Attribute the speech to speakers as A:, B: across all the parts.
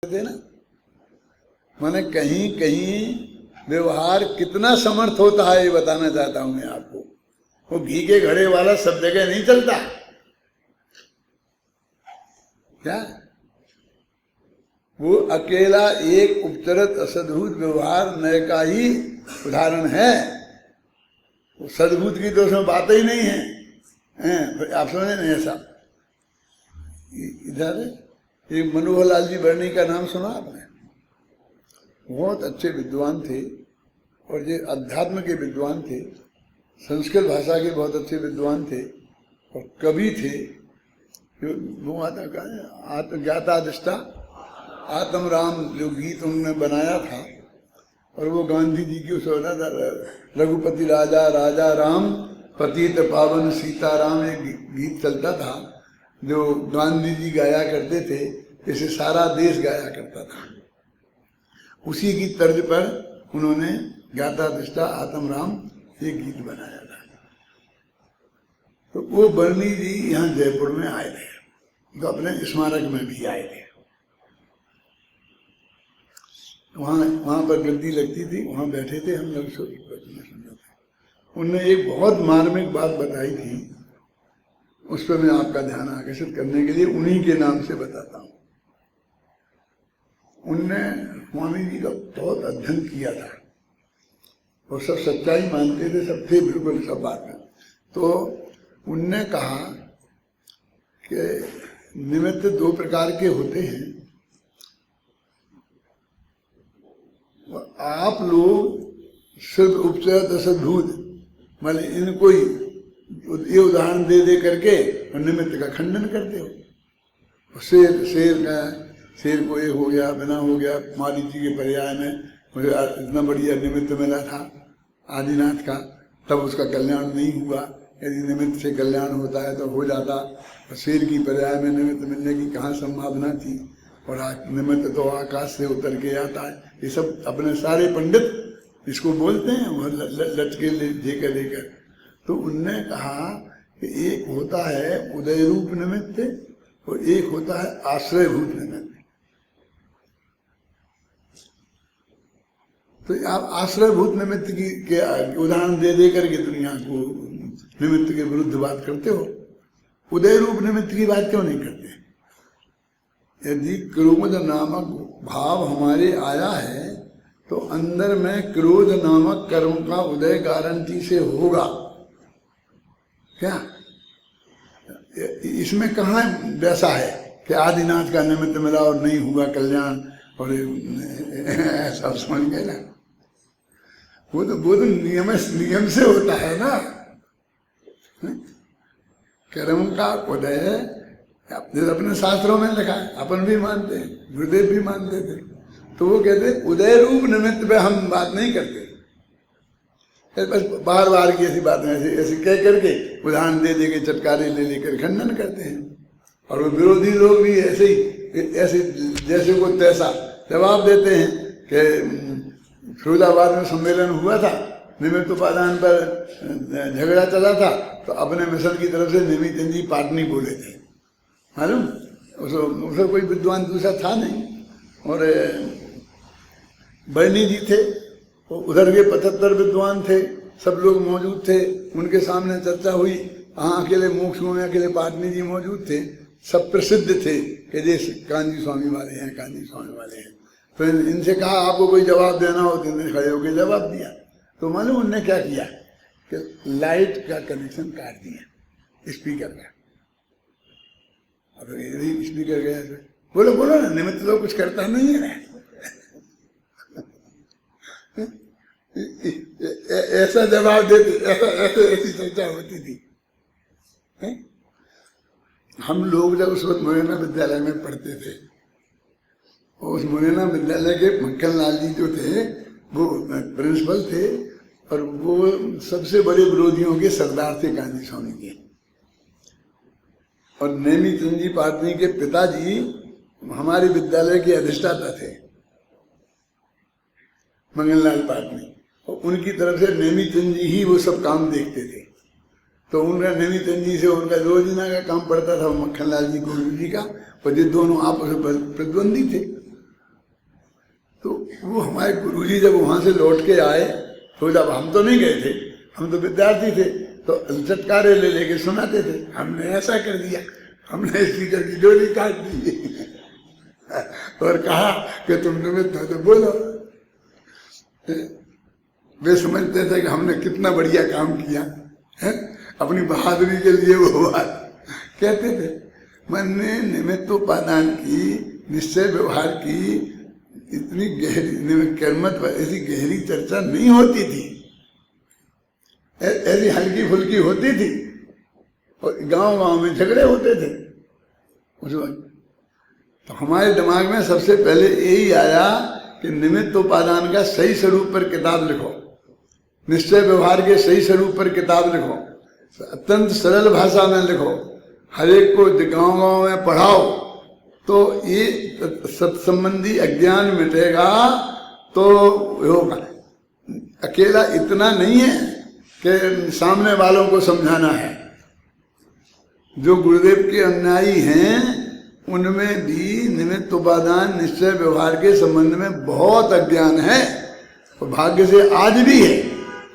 A: थे ना, माने कहीं कहीं व्यवहार कितना समर्थ होता है ये बताना चाहता हूं मैं आपको। वो घी के घड़े वाला सब जगह नहीं चलता क्या। वो अकेला एक उपचरित असद्भुत व्यवहार नय का ही उदाहरण है। वो सद्भुत की तो उसमें बात ही नहीं है, आप समझे नहीं ऐसा। इधर एक मनोहर लाल जी वर्णी का नाम सुना आपने? बहुत अच्छे विद्वान थे और ये अध्यात्म के विद्वान थे, संस्कृत भाषा के बहुत अच्छे विद्वान थे और कवि थे। जो वो आता का आत्मज्ञाता दृष्टा आत्म राम जो गीत उन्होंने बनाया था, और वो गांधी जी की उस रघुपति राजा राजा राम पतित पावन सीताराम एक गीत चलता था जो गांधी जी गाया करते थे, इसे सारा देश गाया करता था। उसी की तर्ज पर उन्होंने ज्ञाता दृष्टा आत्म राम ये गीत बनाया था। तो वो वर्णी जी यहाँ जयपुर में आए थे, तो अपने स्मारक में भी आए थे। वहां पर गद्दी लगती थी, वहां बैठे थे हम लोग समझा था। उनने एक बहुत मार्मिक बात बताई थी, उस पर मैं आपका ध्यान आकर्षित करने के लिए उन्हीं के नाम से बताता हूँ। उनने स्वामी जी का बहुत अध्ययन किया था और सब सच्चाई मानते थे, सब थे बिल्कुल सब बात में। तो उनने कहा कि निमित्त दो प्रकार के होते हैं। आप लोग सिर्फ उपचरित असद्भुत मतलब इनको ही ये उदाहरण दे दे करके और निमित्त का खंडन करते हो। शेर को ये हो गया, बिना हो गया, मारीची के पर्याय में मुझे इतना बढ़िया निमित्त मिला था आदिनाथ का, तब उसका कल्याण नहीं हुआ। यदि निमित्त से कल्याण होता है तो हो जाता, और शेर की पर्याय में निमित्त मिलने की कहाँ संभावना थी, और निमित्त तो आकाश से उतर के आता है। ये सब अपने सारे पंडित इसको बोलते हैं, वह लटके लेकर लेकर। तो उनने कहा कि एक होता है उदय रूप निमित्त और एक होता है आश्रयभूत निमित्त। तो आप आश्रयभूत निमित्त की के उदाहरण दे दे करके दुनिया को निमित्त के विरुद्ध बात करते हो, उदय रूप निमित्त की बात क्यों नहीं करते? यदि क्रोध नामक भाव हमारे आया है तो अंदर में क्रोध नामक कर्म का उदय गारंटी से होगा क्या? इसमें कहाँ वैसा है कि आदिनाथ का निमित्त मिला और नहीं हुआ कल्याण, और ऐसा समझ गए ना। वो तो नियम से होता है ना। कर्म का उदय अपने शास्त्रों में लिखा है, अपन भी मानते हैं, गुरुदेव भी मानते थे। तो वो कहते उदय रूप निमित्त पे हम बात नहीं करते, बस बार बार की ऐसी बातें ऐसे कह करके उदाहरण दे दे के चटकारे ले लेकर खंडन करते हैं। और वो विरोधी लोग भी ऐसे ही ऐसे जैसे को तैसा जवाब देते हैं कि फिरोजाबाद में सम्मेलन हुआ था, निमित्त उपादान पर झगड़ा चला था, तो अपने मिशन की तरफ से निमित्त जी पाटनी बोले थे, मालूम? उसमें कोई विद्वान दूसरा था नहीं। और वर्णी जी थे, तो उधर के 75 विद्वान थे, सब लोग मौजूद थे, उनके सामने चर्चा हुई। हाँ, अकेले मोक्षों में अकेले पाटनी जी मौजूद थे, सब प्रसिद्ध थे कि जैसे कांजी स्वामी वाले हैं, कांजी स्वामी वाले हैं। तो इनसे कहा आपको कोई जवाब देना हो, तो इन्होंने खड़े होकर जवाब दिया। तो मालूम उनने क्या किया कि लाइट का कनेक्शन काट दिया स्पीकर का। अब यदि स्पीकर गया तो बोलो बोलो ना, निमित्त तो कुछ करता नहीं है ना। ऐसा जवाब देते, ऐसी चर्चा होती थी। हम लोग जब उस वक्त मुरैना विद्यालय में पढ़ते थे, उस मुरैना विद्यालय के मक्खन लाल जी जो थे वो प्रिंसिपल थे, और वो सबसे बड़े विरोधियों के सरदार थे गांधी स्वामी के। और नेमी चंद जी पाटनी के पिताजी हमारे विद्यालय के अधिष्ठाता थे, मंगललाल पाटनी, और उनकी तरफ से नेमी चंद जी ही वो सब काम देखते थे। तो उनका नेमी चंद जी से उनका रोजाना का काम पड़ता था, मक्खन लाल जी गुरु जी का, और ये दोनों आपस में प्रतिद्वंदी थे। तो वो हमारे गुरुजी जब वहां से लौट के आए, तो जब हम तो नहीं गए थे, हम तो विद्यार्थी थे, तो चटकारे ले लेके सुनाते थे, हमने ऐसा कर दिया, हमने स्पीकर की डोरी काट दी और कहा कि तुम निमित्त हो तो बोलो। वे समझते थे कि हमने कितना बढ़िया काम किया है, अपनी बहादुरी के लिए वो बात कहते थे। मैंने निमित्तोपादान की, निश्चय व्यवहार की इतनी गहरी कर्मत ऐसी गहरी चर्चा नहीं होती थी, ऐसी हल्की फुल्की होती थी, और गांव गांव में झगड़े होते थे उस वक्त। तो हमारे दिमाग में सबसे पहले यही आया कि निमित्त उपादान का सही स्वरूप पर किताब लिखो, निश्चय व्यवहार के सही स्वरूप पर किताब लिखो, अत्यंत सरल भाषा में लिखो, हर एक को गांव गांव में पढ़ाओ, तो ये सत्संबंधी अज्ञान मिटेगा। तो होगा अकेला इतना नहीं है कि सामने वालों को समझाना है। जो गुरुदेव के अनुयायी हैं उनमें भी निमित्त उपादान निश्चय व्यवहार के संबंध में बहुत अज्ञान है, और भाग्य से आज भी है,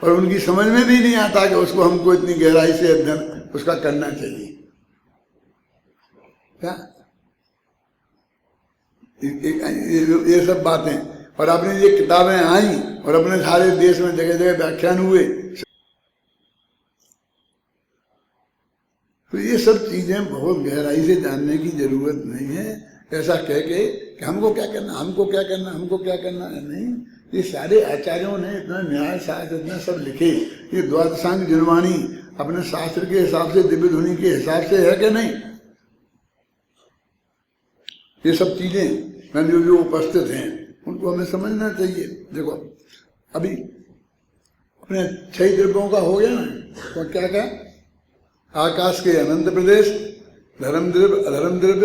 A: और उनकी समझ में भी नहीं आता कि उसको हमको इतनी गहराई से अध्ययन उसका करना चाहिए। क्या ये सब बातें, और अपनी ये किताबें आई और अपने सारे देश में जगह जगह व्याख्यान हुए, तो ये सब चीजें बहुत गहराई से जानने की जरूरत नहीं है। ऐसा कह के कि हमको क्या करना, हमको क्या करना, हमको क्या करना है, नहीं। ये सारे आचार्यों ने इतना न्याय शास्त्र इतना सब लिखे, ये द्वादशांग जिनवाणी अपने शास्त्र के हिसाब से, दिव्य ध्वनि के हिसाब से है कि नहीं। ये सब चीजें जो उपस्थित हैं उनको हमें समझना चाहिए। देखो अभी अपने 6 द्रव्यों का हो गया ना, तो क्या क्या, आकाश के अनंत प्रदेश, धर्म द्रव्य, अधर्म द्रव्य,